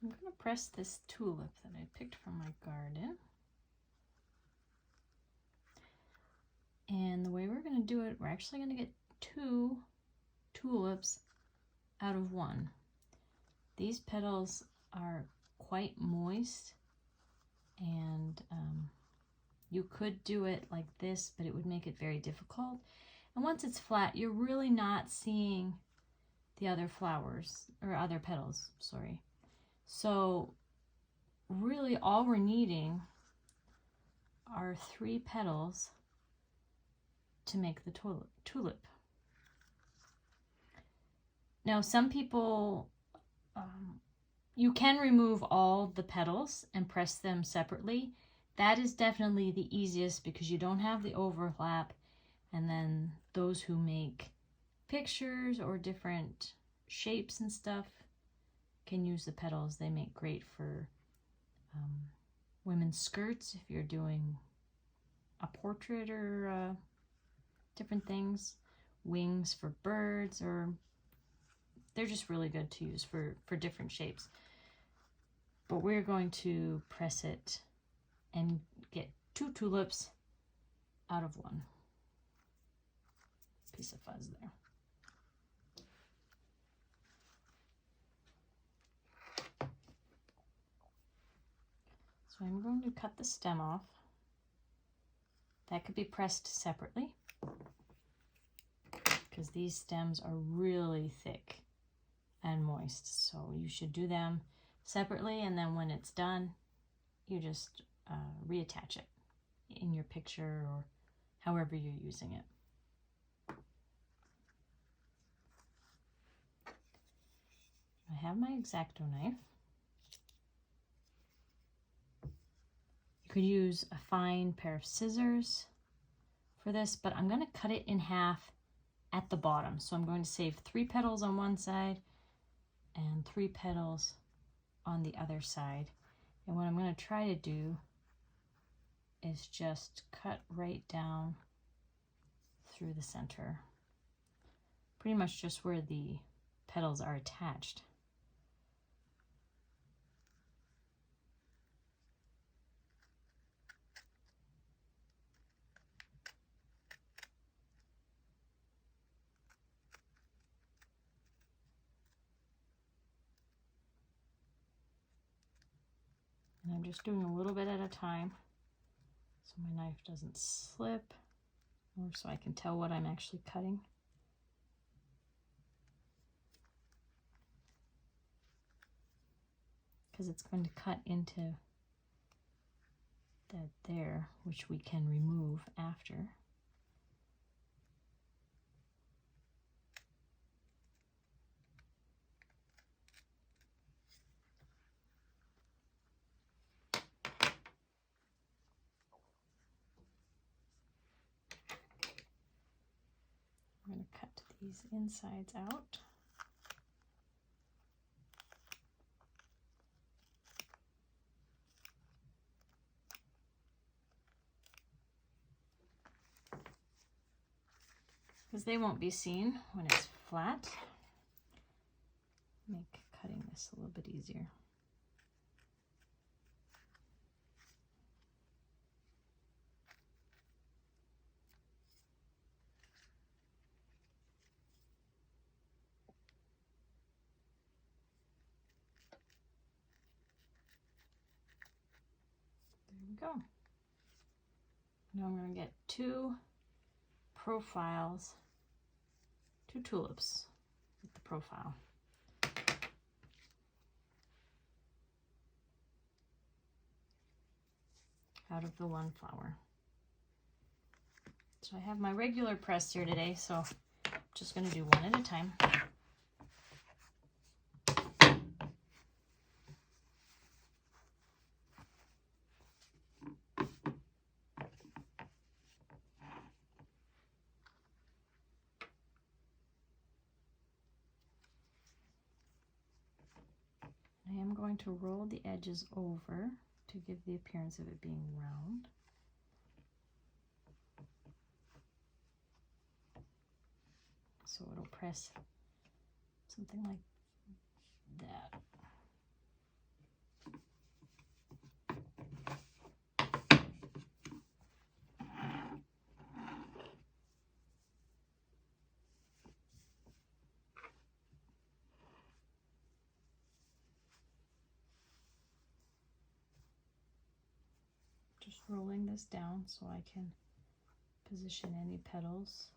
I'm going to press this tulip that I picked from my garden. And the way we're going to do it, we're actually going to get 2 tulips out of 1. These petals are quite moist, and you could do it like this, but it would make it very difficult. And once it's flat, you're really not seeing the other flowers, or other petals, sorry. So really all we're needing are 3 petals to make the tulip. Now some people, you can remove all the petals and press them separately. That is definitely the easiest because you don't have the overlap, and then those who make pictures or different shapes and stuff can use the petals. They make great for women's skirts if you're doing a portrait or different things, wings for birds, or they're just really good to use for different shapes. But we're going to press it and get 2 tulips out of 1. Piece of fuzz there. So I'm going to cut the stem off. That could be pressed separately because these stems are really thick and moist. So you should do them separately, and then when it's done, you just reattach it in your picture or however you're using it. I have my X-Acto knife. You could use a fine pair of scissors for this, but I'm going to cut it in half at the bottom. So I'm going to save 3 petals on one side and 3 petals on the other side. And what I'm going to try to do is just cut right down through the center, pretty much just where the petals are attached. And I'm just doing a little bit at a time so my knife doesn't slip, or so I can tell what I'm actually cutting. Because it's going to cut into that there, which we can remove after. I'm going to cut these insides out. Because they won't be seen when it's flat. Make cutting this a little bit easier. There we go. Now I'm going to get 2 profiles, 2 tulips with the profile. Out of the 1 flower. So I have my regular press here today, so I'm just going to do one at a time. I am going to roll the edges over to give the appearance of it being round. So it'll press something like that. curling this down so I can position any petals.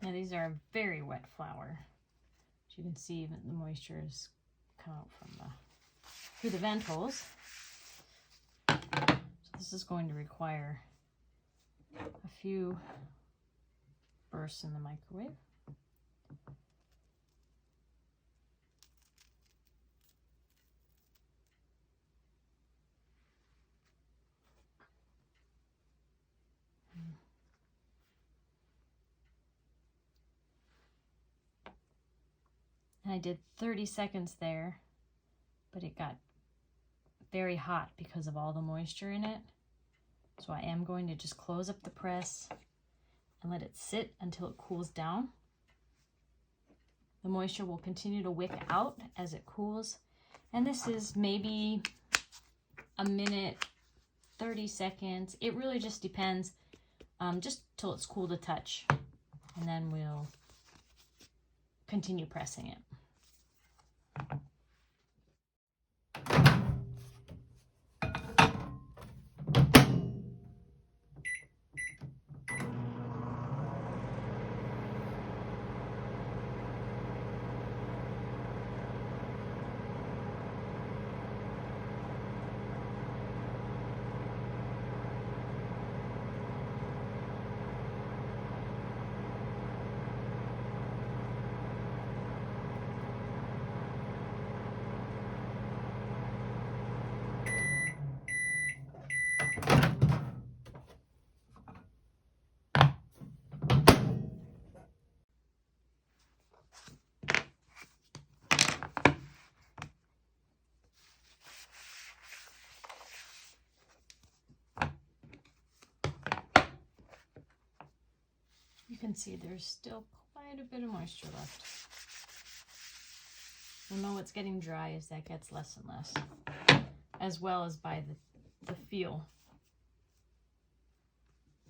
Now these are a very wet flower. As you can see, even the moisture is come out from through the vent holes. So this is going to require a few bursts in the microwave. And I did 30 seconds there, but it got very hot because of all the moisture in it. So I am going to just close up the press and let it sit until it cools down. The moisture will continue to wick out as it cools. And this is maybe a minute, 30 seconds. It really just depends, just till it's cool to touch. And then we'll continue pressing it. You can see there's still quite a bit of moisture left. You'll know it's getting dry as that gets less and less, as well as by the feel.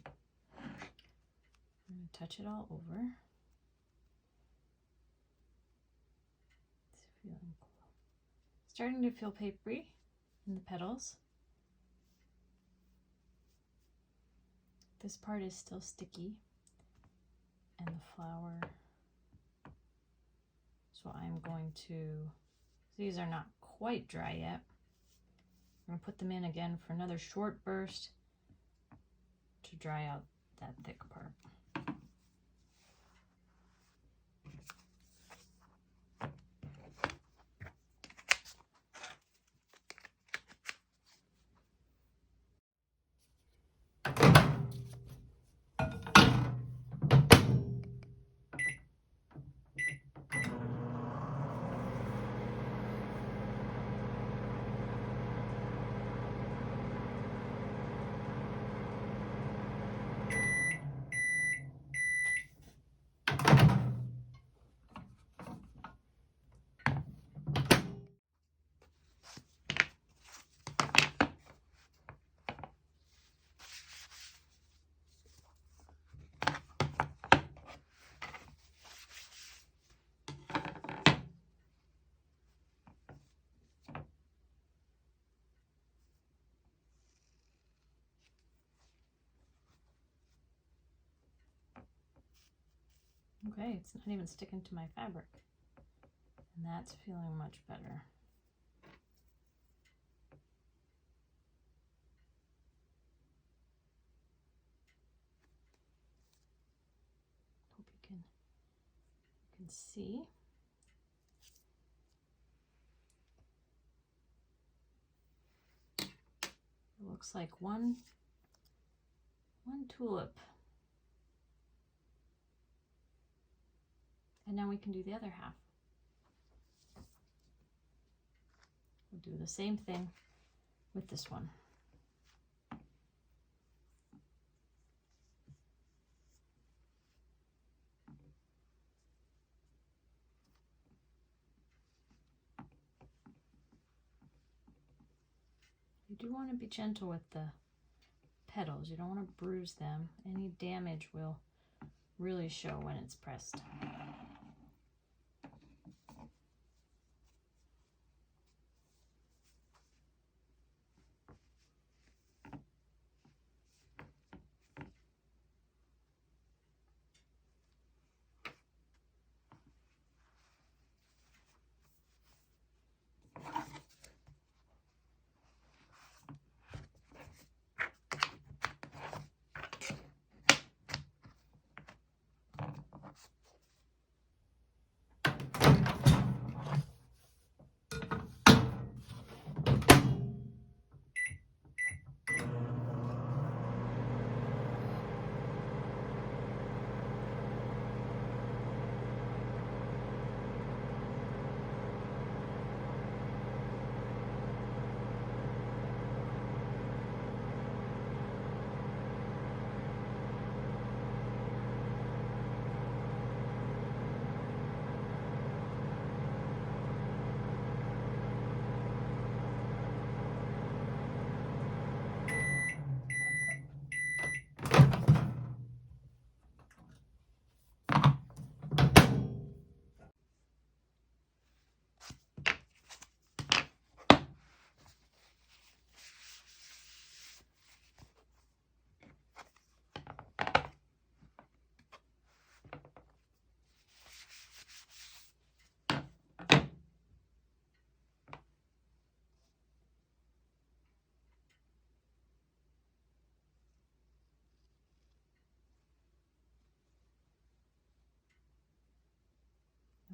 I'm going to touch it all over. It's feeling cool. Starting to feel papery in the petals. This part is still sticky. And the flower, so I'm going to, these are not quite dry yet. I'm going to put them in again for another short burst to dry out that thick part. Okay, it's not even sticking to my fabric. And that's feeling much better. Hope you can see. It looks like one tulip. And now we can do the other half. We'll do the same thing with this one. You do want to be gentle with the petals. You don't want to bruise them. Any damage will really show when it's pressed.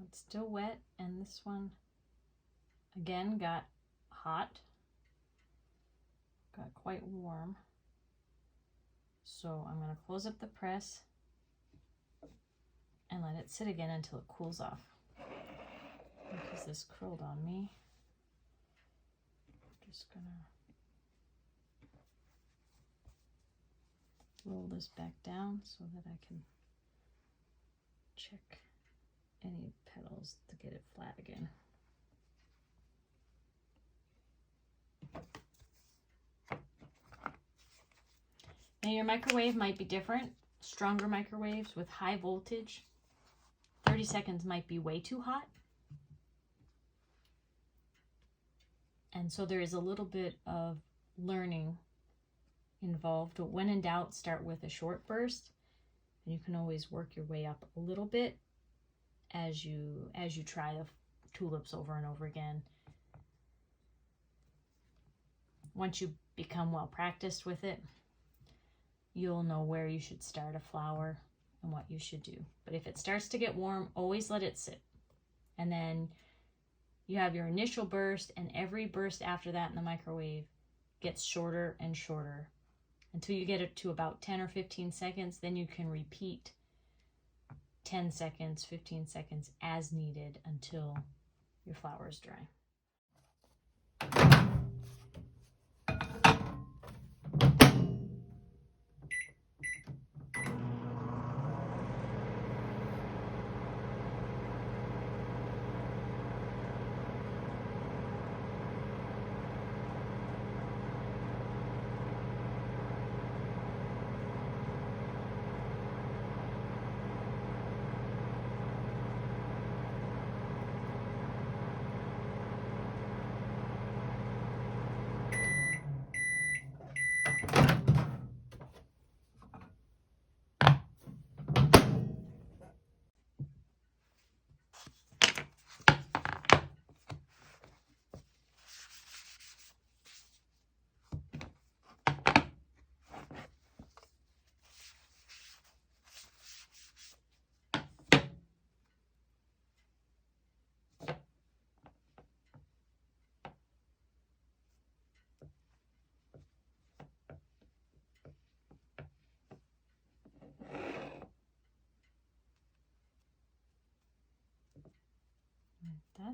It's still wet, and this one again got hot, got quite warm. So I'm going to close up the press and let it sit again until it cools off. Because this curled on me, I'm just going to roll this back down so that I can check any petals to get it flat again. Now your microwave might be different. Stronger microwaves with high voltage, 30 seconds might be way too hot. And so there is a little bit of learning involved. But when in doubt, start with a short burst, and you can always work your way up a little bit as you try the tulips over and over again. Once you become well practiced with it, you'll know where you should start a flower and what you should do. But if it starts to get warm, always let it sit. And then you have your initial burst, and every burst after that in the microwave gets shorter and shorter until you get it to about 10 or 15 seconds. Then you can repeat 10 seconds, 15 seconds as needed until your flower is dry.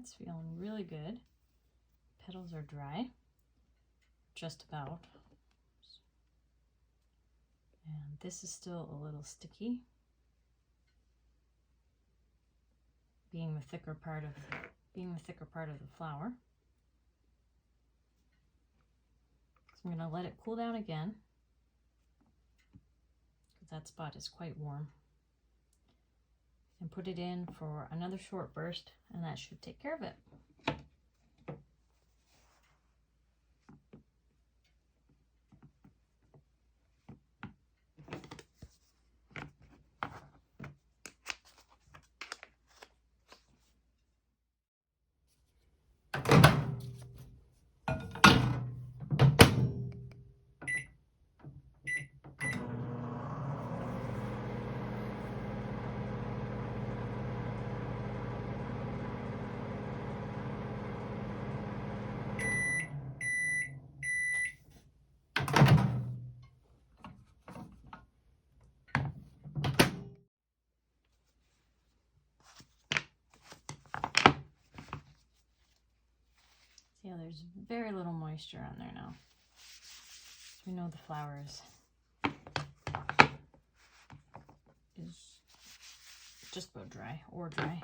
That's feeling really good. Petals are dry, just about. And this is still a little sticky, being the thicker part of the flower. So I'm going to let it cool down again, because that spot is quite warm, and put it in for another short burst, and that should take care of it. See how there's very little moisture on there now. So we know the flower is just about dry, or dry.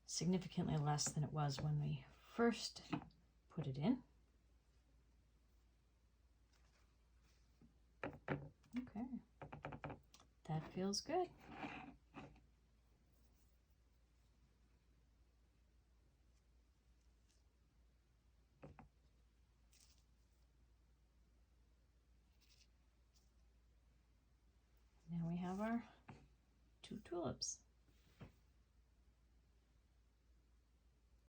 Significantly less than it was when we first put it in. Okay, that feels good. Now we have our 2 tulips.